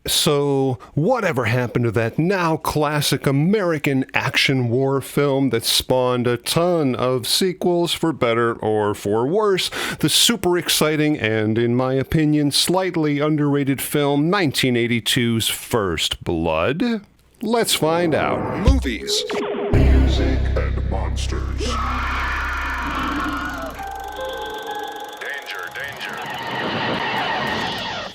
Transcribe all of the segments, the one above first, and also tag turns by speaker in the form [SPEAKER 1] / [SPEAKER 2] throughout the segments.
[SPEAKER 1] So, whatever happened to that now classic American action war film that spawned a ton of sequels for better or for worse? The super exciting and, in my opinion, slightly underrated film 1982's First Blood? Let's find out. Movies, music, and monsters.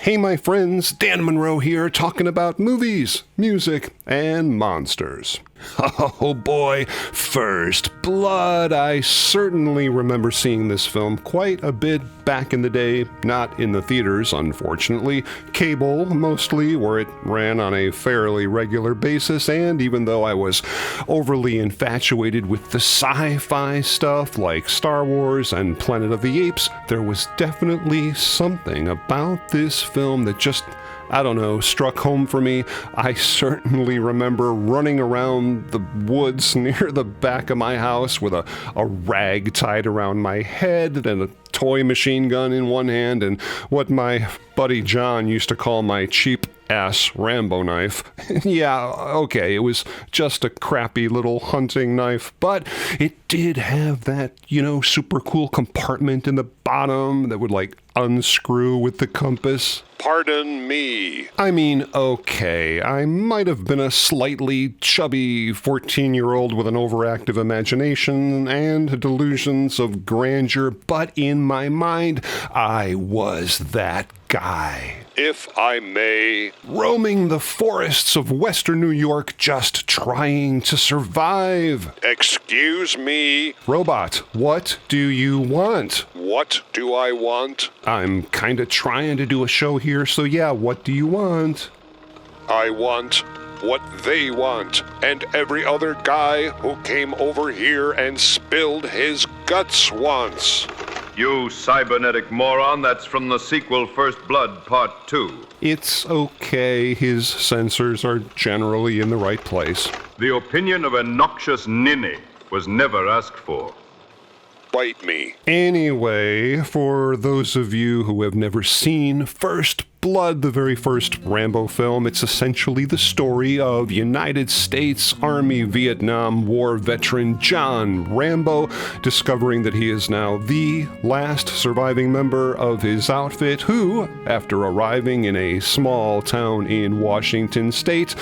[SPEAKER 1] Hey my friends, Dan Monroe here, talking about movies, music, and monsters. Oh boy, First Blood. I certainly remember seeing this film quite a bit back in the day, not in the theaters, unfortunately. Cable, mostly, where it ran on a fairly regular basis, and even though I was overly infatuated with the sci-fi stuff like Star Wars and Planet of the Apes, there was definitely something about this film that just, I don't know, struck home for me. I certainly remember running around the woods near the back of my house with a rag tied around my head and a toy machine gun in one hand and what my buddy John used to call my cheap ass Rambo knife. Yeah, okay, it was just a crappy little hunting knife, but it did have that, super cool compartment in the bottom that would unscrew with the compass. Pardon me. I mean, okay, I might have been a slightly chubby 14-year-old with an overactive imagination and delusions of grandeur, but in my mind, I was that guy. If I may, roaming the forests of western New York just trying to survive. Excuse me? Robot, what do you want? What do I want? I'm kinda trying to do a show here, so yeah, what do you want? I want what they want, and every other guy who came over here and spilled his guts once.
[SPEAKER 2] You cybernetic moron, that's from the sequel First Blood Part 2.
[SPEAKER 1] It's okay, his sensors are generally in the right place.
[SPEAKER 2] The opinion of a noxious ninny was never asked for.
[SPEAKER 1] Bite me. Anyway, for those of you who have never seen First Blood, the very first Rambo film, it's essentially the story of United States Army Vietnam War veteran John Rambo discovering that he is now the last surviving member of his outfit who, after arriving in a small town in Washington state,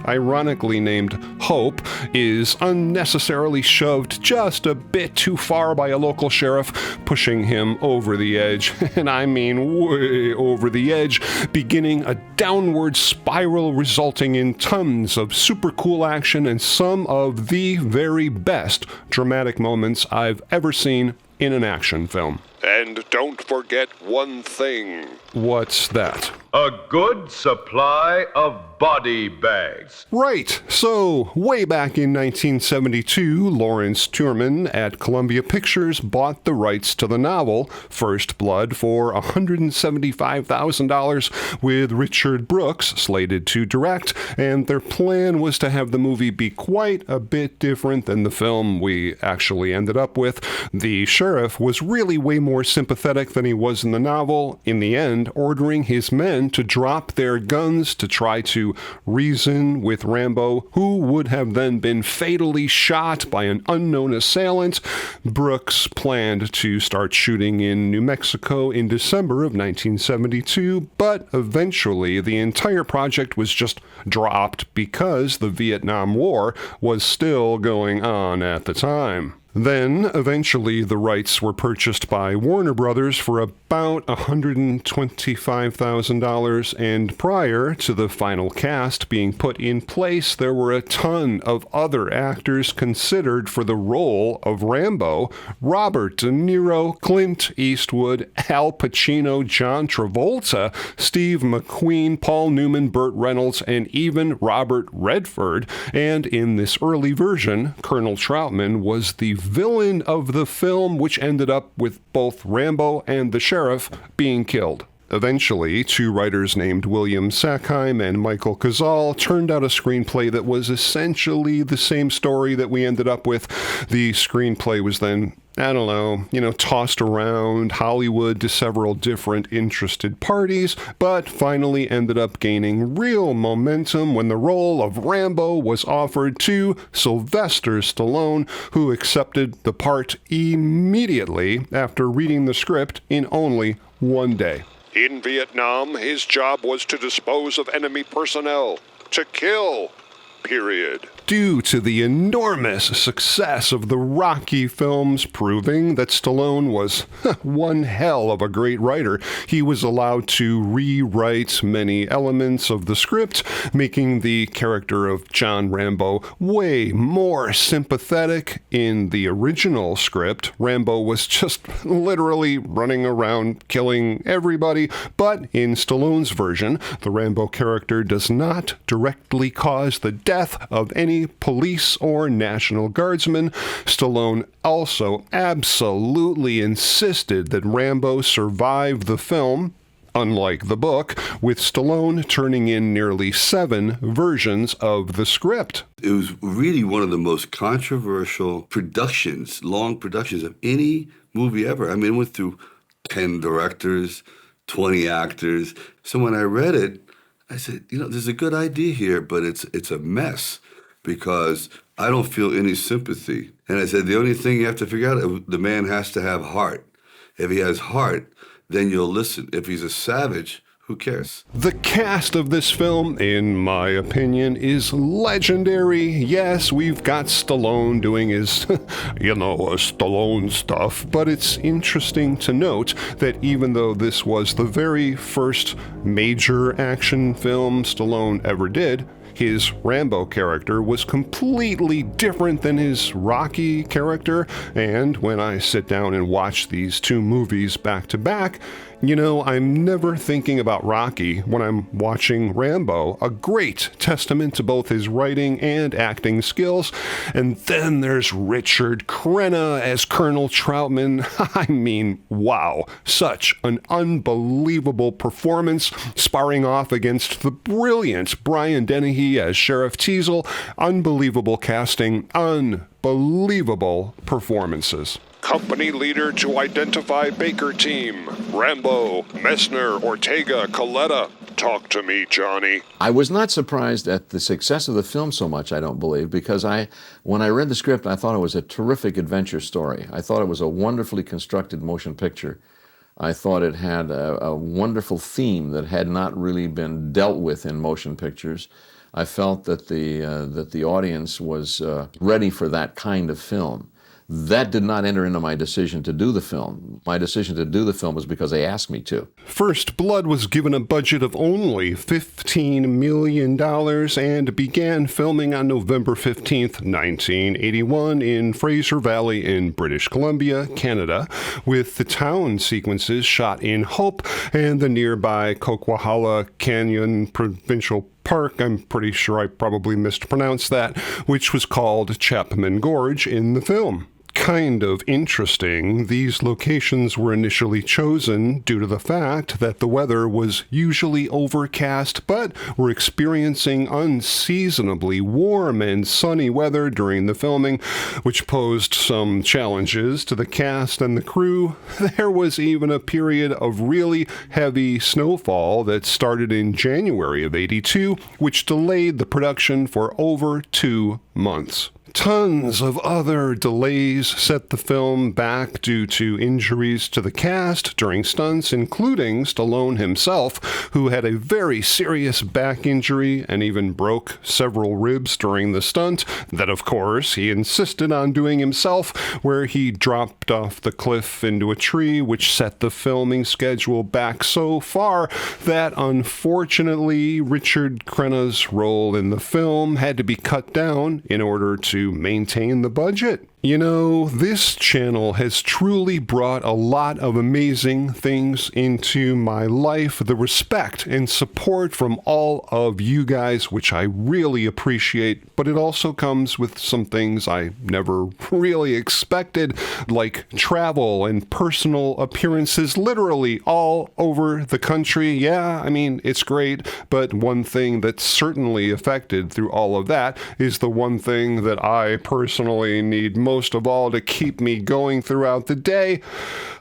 [SPEAKER 1] ironically named Hope, is unnecessarily shoved just a bit too far by a local sheriff, pushing him over the edge, and I mean way over the edge, beginning a downward spiral resulting in tons of super cool action and some of the very best dramatic moments I've ever seen in an action film. And don't forget one thing. What's that?
[SPEAKER 2] A good supply of body bags.
[SPEAKER 1] Right. So, way back in 1972, Lawrence Tuerman at Columbia Pictures bought the rights to the novel First Blood for $175,000 with Richard Brooks slated to direct, and their plan was to have the movie be quite a bit different than the film we actually ended up with. The sheriff was really way more sympathetic than he was in the novel, in the end ordering his men to drop their guns to try to reason with Rambo, who would have then been fatally shot by an unknown assailant. Brooks planned to start shooting in New Mexico in December of 1972, but eventually the entire project was just dropped because the Vietnam War was still going on at the time. Then, eventually, the rights were purchased by Warner Brothers for about $125,000, and prior to the final cast being put in place, there were a ton of other actors considered for the role of Rambo: Robert De Niro, Clint Eastwood, Al Pacino, John Travolta, Steve McQueen, Paul Newman, Burt Reynolds, and even Robert Redford. And in this early version, Colonel Troutman was the villain of the film, which ended up with both Rambo and the sheriff being killed. Eventually, two writers named William Sackheim and Michael Cazal turned out a screenplay that was essentially the same story that we ended up with. The screenplay was then, tossed around Hollywood to several different interested parties, but finally ended up gaining real momentum when the role of Rambo was offered to Sylvester Stallone, who accepted the part immediately after reading the script in only one day. In Vietnam, his job was to dispose of enemy personnel, to kill, period. Due to the enormous success of the Rocky films proving that Stallone was one hell of a great writer, he was allowed to rewrite many elements of the script, making the character of John Rambo way more sympathetic. In the original script, Rambo was just literally running around killing everybody, but in Stallone's version, the Rambo character does not directly cause the death of any police or National Guardsmen. Stallone also absolutely insisted that Rambo survive the film, unlike the book, with Stallone turning in nearly 7 versions of the script.
[SPEAKER 3] It was really one of the most controversial productions, long productions of any movie ever. I mean, it went through 10 directors, 20 actors. So when I read it, I said, there's a good idea here, but it's a mess because I don't feel any sympathy. And I said, the only thing you have to figure out, the man has to have heart. If he has heart, then you'll listen. If he's a savage, who cares?
[SPEAKER 1] The cast of this film, in my opinion, is legendary. Yes, we've got Stallone doing his, Stallone stuff, but it's interesting to note that even though this was the very first major action film Stallone ever did, his Rambo character was completely different than his Rocky character, and when I sit down and watch these two movies back to back, I'm never thinking about Rocky when I'm watching Rambo, a great testament to both his writing and acting skills. And then there's Richard Crenna as Colonel Troutman. I mean, wow, such an unbelievable performance, sparring off against the brilliant Brian Dennehy as Sheriff Teasle. Unbelievable casting, unbelievable performances. Company leader to identify Baker team. Rambo, Messner, Ortega, Coletta. Talk to me, Johnny.
[SPEAKER 4] I was not surprised at the success of the film so much, I don't believe, because when I read the script, I thought it was a terrific adventure story. I thought it was a wonderfully constructed motion picture. I thought it had a wonderful theme that had not really been dealt with in motion pictures. I felt that the audience was ready for that kind of film. That did not enter into my decision to do the film. My decision to do the film was because they asked me to.
[SPEAKER 1] First Blood was given a budget of only $15 million and began filming on November 15th, 1981 in Fraser Valley in British Columbia, Canada, with the town sequences shot in Hope and the nearby Coquihalla Canyon Provincial Park, I'm pretty sure I probably mispronounced that, which was called Chapman Gorge in the film. Kind of interesting, these locations were initially chosen due to the fact that the weather was usually overcast, but we're experiencing unseasonably warm and sunny weather during the filming, which posed some challenges to the cast and the crew. There was even a period of really heavy snowfall that started in January of '82, which delayed the production for over 2 months. Tons of other delays set the film back due to injuries to the cast during stunts, including Stallone himself, who had a very serious back injury and even broke several ribs during the stunt that, of course, he insisted on doing himself, where he dropped off the cliff into a tree, which set the filming schedule back so far that, unfortunately, Richard Crenna's role in the film had to be cut down in order to maintain the budget. You know, this channel has truly brought a lot of amazing things into my life. The respect and support from all of you guys, which I really appreciate, but it also comes with some things I never really expected, like travel and personal appearances literally all over the country. Yeah, I mean, it's great, but one thing that's certainly affected through all of that is the one thing that I personally need most of all to keep me going throughout the day,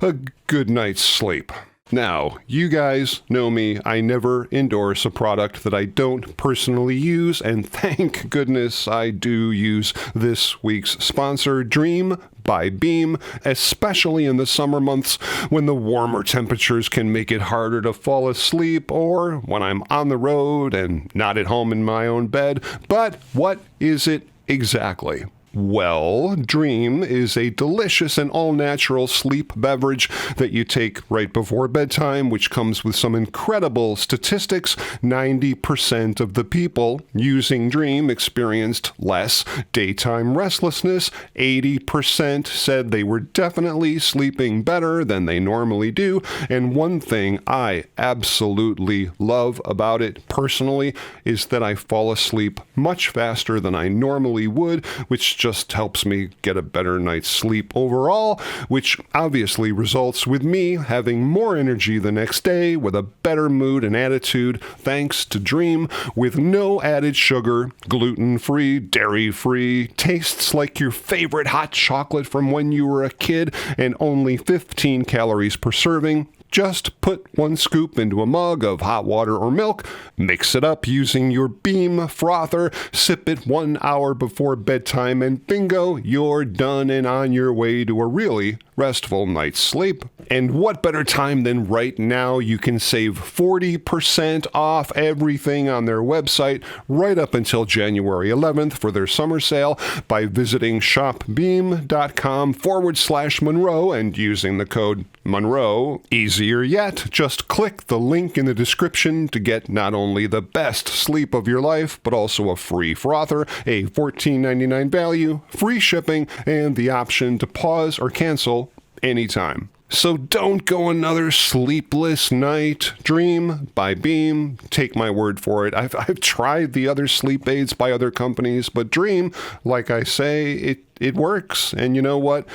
[SPEAKER 1] a good night's sleep. Now, you guys know me. I never endorse a product that I don't personally use, and thank goodness I do use this week's sponsor, Dream by Beam, especially in the summer months when the warmer temperatures can make it harder to fall asleep, or when I'm on the road and not at home in my own bed. But what is it exactly? Well, Dream is a delicious and all-natural sleep beverage that you take right before bedtime, which comes with some incredible statistics. 90% of the people using Dream experienced less daytime restlessness. 80% said they were definitely sleeping better than they normally do. And one thing I absolutely love about it personally is that I fall asleep much faster than I normally would, which just helps me get a better night's sleep overall, which obviously results with me having more energy the next day with a better mood and attitude thanks to Dream, with no added sugar, gluten-free, dairy-free, tastes like your favorite hot chocolate from when you were a kid, and only 15 calories per serving. Just put 1 scoop into a mug of hot water or milk, mix it up using your Beam frother, sip it 1 hour before bedtime, and bingo, you're done and on your way to a really restful night's sleep. And what better time than right now? You can save 40% off everything on their website right up until January 11th for their summer sale by visiting shopbeam.com/Monroe and using the code Monroe. Easier yet, just click the link in the description to get not only the best sleep of your life, but also a free frother, a $14.99 value, free shipping, and the option to pause or cancel anytime. So don't go another sleepless night. Dream by Beam. Take my word for it. I've tried the other sleep aids by other companies, but Dream, like I say, it works. And you know what?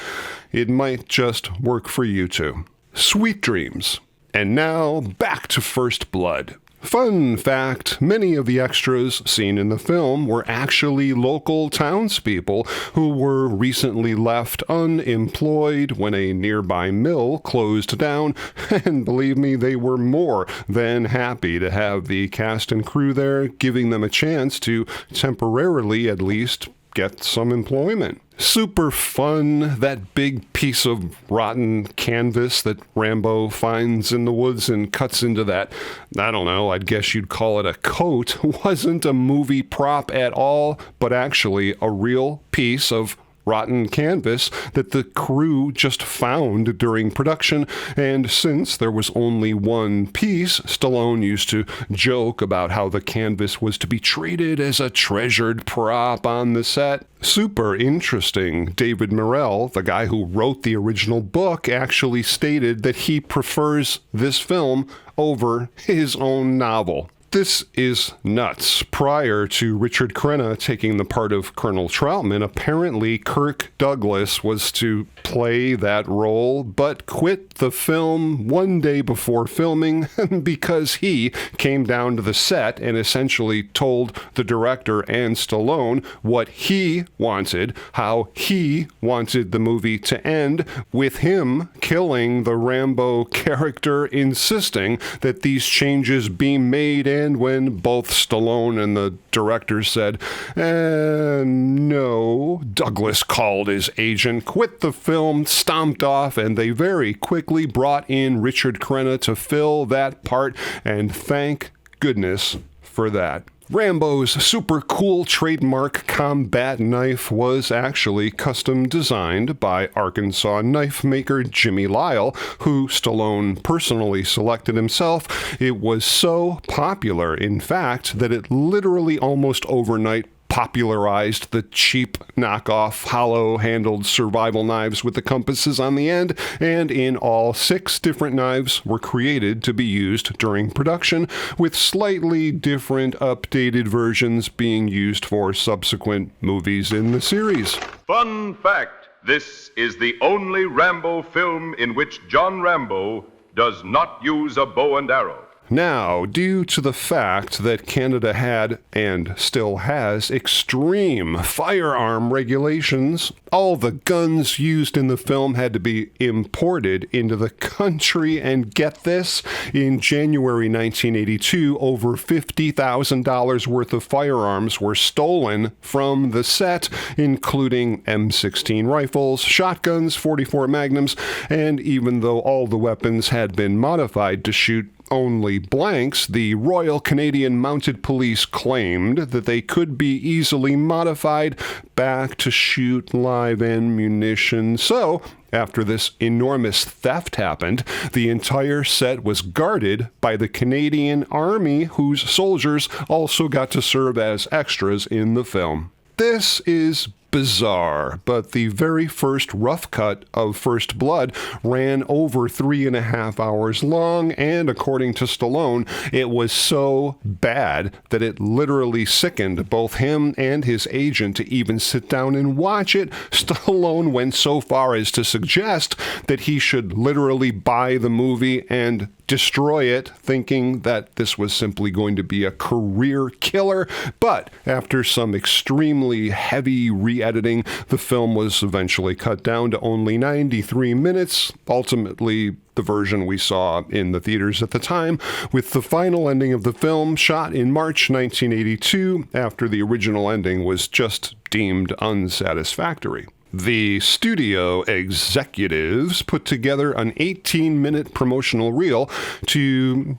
[SPEAKER 1] It might just work for you too. Sweet dreams. And now back to First Blood. Fun fact, many of the extras seen in the film were actually local townspeople who were recently left unemployed when a nearby mill closed down, and believe me, they were more than happy to have the cast and crew there, giving them a chance to temporarily at least get some employment. Super fun, that big piece of rotten canvas that Rambo finds in the woods and cuts into that, I don't know, I'd guess you'd call it a coat, wasn't a movie prop at all, but actually a real piece of rotten canvas that the crew just found during production. And since there was only one piece, Stallone used to joke about how the canvas was to be treated as a treasured prop on the set. Super interesting. David Morrell, the guy who wrote the original book, actually stated that he prefers this film over his own novel. This is nuts. Prior to Richard Crenna taking the part of Colonel Troutman, apparently Kirk Douglas was to play that role, but quit the film one day before filming because he came down to the set and essentially told the director and Stallone what he wanted, how he wanted the movie to end, with him killing the Rambo character, insisting that these changes be made. And when both Stallone and the director said, no, Douglas called his agent, quit the film, stomped off, and they very quickly brought in Richard Crenna to fill that part, and thank goodness for that. Rambo's super cool trademark combat knife was actually custom designed by Arkansas knife maker Jimmy Lyle, who Stallone personally selected himself. It was so popular, in fact, that it literally almost overnight popularized the cheap knockoff hollow-handled survival knives with the compasses on the end, and in all 6 different knives were created to be used during production, with slightly different updated versions being used for subsequent movies in the series.
[SPEAKER 2] Fun fact, this is the only Rambo film in which John Rambo does not use a bow and arrow.
[SPEAKER 1] Now, due to the fact that Canada had, and still has, extreme firearm regulations, all the guns used in the film had to be imported into the country, and get this, in January 1982, over $50,000 worth of firearms were stolen from the set, including M16 rifles, shotguns, .44 Magnums, and even though all the weapons had been modified to shoot only blanks, the Royal Canadian Mounted Police claimed that they could be easily modified back to shoot live ammunition. So, after this enormous theft happened, the entire set was guarded by the Canadian Army, whose soldiers also got to serve as extras in the film. This is bizarre, but the very first rough cut of First Blood ran over 3.5 hours long, and according to Stallone, it was so bad that it literally sickened both him and his agent to even sit down and watch it. Stallone went so far as to suggest that he should literally buy the movie and destroy it, thinking that this was simply going to be a career killer. But after some extremely heavy re-editing, the film was eventually cut down to only 93 minutes, ultimately the version we saw in the theaters at the time, with the final ending of the film shot in March 1982 after the original ending was just deemed unsatisfactory. The studio executives put together an 18-minute promotional reel to,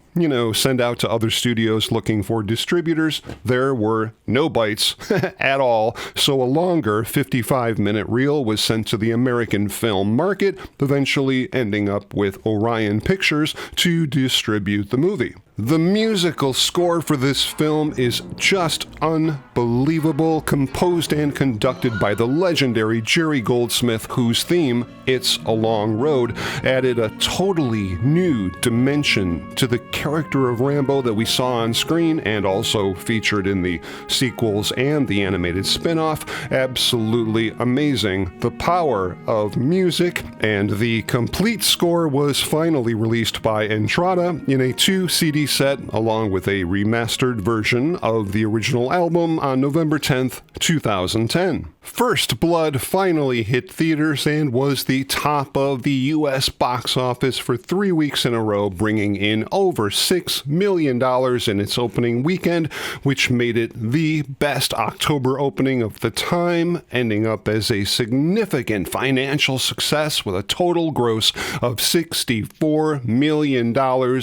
[SPEAKER 1] send out to other studios looking for distributors. There were no bites at all, so a longer 55-minute reel was sent to the American film market, eventually ending up with Orion Pictures to distribute the movie. The musical score for this film is just unbelievable, composed and conducted by the legendary Jerry Goldsmith, whose theme, It's a Long Road, added a totally new dimension to the character of Rambo that we saw on screen and also featured in the sequels and the animated spin-off. Absolutely amazing. The power of music, and the complete score was finally released by Entrada in a 2-CD set along with a remastered version of the original album on November 10th, 2010. First Blood finally hit theaters and was the top of the U.S. box office for 3 weeks in a row, bringing in over $6 million in its opening weekend, which made it the best October opening of the time, ending up as a significant financial success with a total gross of $64 million,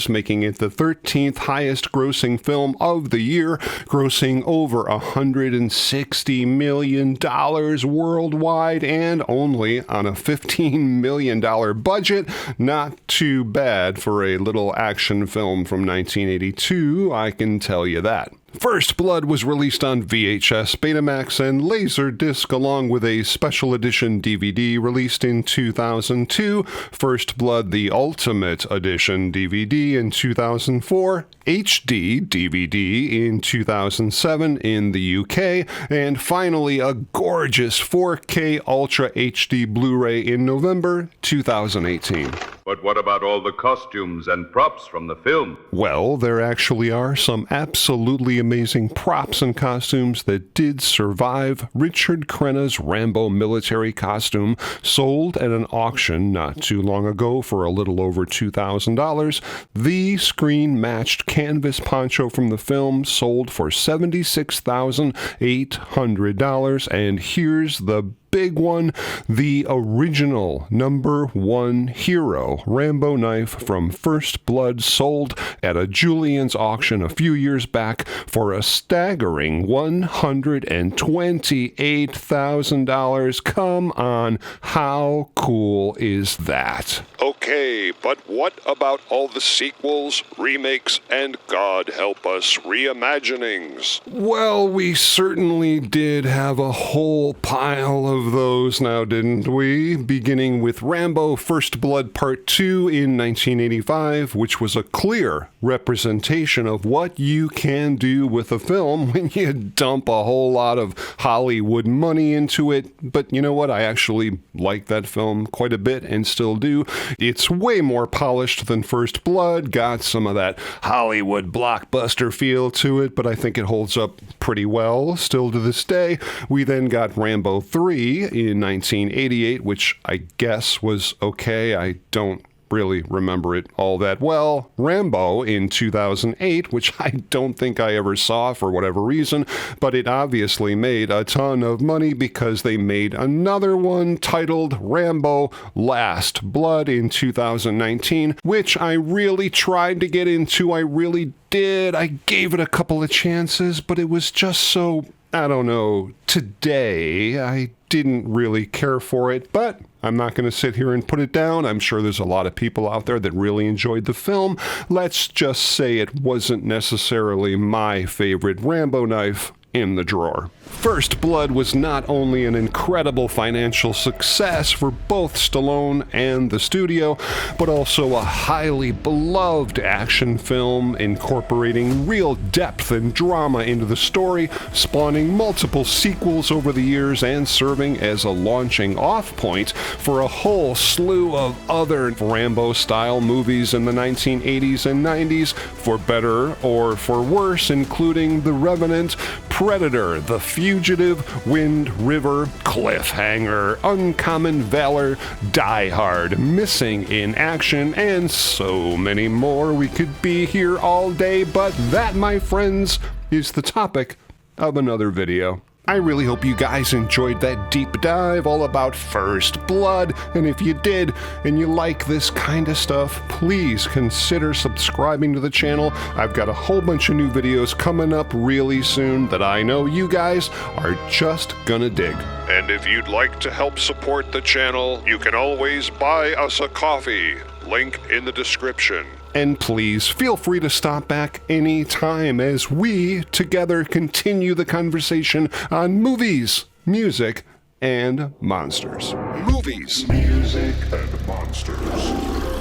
[SPEAKER 1] making it the 13th highest grossing film of the year, grossing over $160 million worldwide and only on a $15 million budget. Not too bad for a little action film from 1982, I can tell you that. First Blood was released on VHS, Betamax, and Laserdisc, along with a special edition DVD released in 2002, First Blood the Ultimate Edition DVD in 2004, HD DVD in 2007 in the UK, and finally a gorgeous 4K Ultra HD Blu-ray in November 2018.
[SPEAKER 2] But what about all the costumes and props from the film?
[SPEAKER 1] Well, there actually are some absolutely amazing props and costumes that did survive. Richard Crenna's Rambo military costume sold at an auction not too long ago for a little over $2,000. The screen-matched canvas poncho from the film sold for $76,800. And here's the big one. The original #1 hero Rambo knife from First Blood sold at a Julien's auction a few years back for a staggering $128,000. Come on, how cool is that?
[SPEAKER 5] Okay, but what about all the sequels, remakes, and God help us, reimaginings?
[SPEAKER 1] Well, we certainly did have a whole pile of those now, didn't we? Beginning with Rambo First Blood Part 2 in 1985, which was a clear representation of what you can do with a film when you dump a whole lot of Hollywood money into it. But you know what? I actually like that film quite a bit and still do. It's way more polished than First Blood, got some of that Hollywood blockbuster feel to it, but I think it holds up pretty well still to this day. We then got Rambo 3 in 1988, which I guess was okay. I don't really remember it all that well. Rambo in 2008, which I don't think I ever saw for whatever reason, but it obviously made a ton of money because they made another one titled Rambo Last Blood in 2019, which I really tried to get into. I really did. I gave it a couple of chances, but it was just so, I don't know, today I didn't really care for it, but I'm not going to sit here and put it down. I'm sure there's a lot of people out there that really enjoyed the film. Let's just say it wasn't necessarily my favorite Rambo knife in the drawer. First Blood was not only an incredible financial success for both Stallone and the studio, but also a highly beloved action film incorporating real depth and drama into the story, spawning multiple sequels over the years and serving as a launching off point for a whole slew of other Rambo-style movies in the 1980s and 90s, for better or for worse, including The Revenant, Predator, The Fugitive, Wind River, Cliffhanger, Uncommon Valor, Die Hard, Missing in Action, and so many more. We could be here all day, but that, my friends, is the topic of another video. I really hope you guys enjoyed that deep dive all about First Blood, and if you did, and you like this kind of stuff, please consider subscribing to the channel. I've got a whole bunch of new videos coming up really soon that I know you guys are just gonna dig.
[SPEAKER 5] And if you'd like to help support the channel, you can always buy us a coffee. Link in the description.
[SPEAKER 1] And please feel free to stop back anytime as we together continue the conversation on movies, music, and monsters.
[SPEAKER 5] Movies,
[SPEAKER 1] music, and monsters.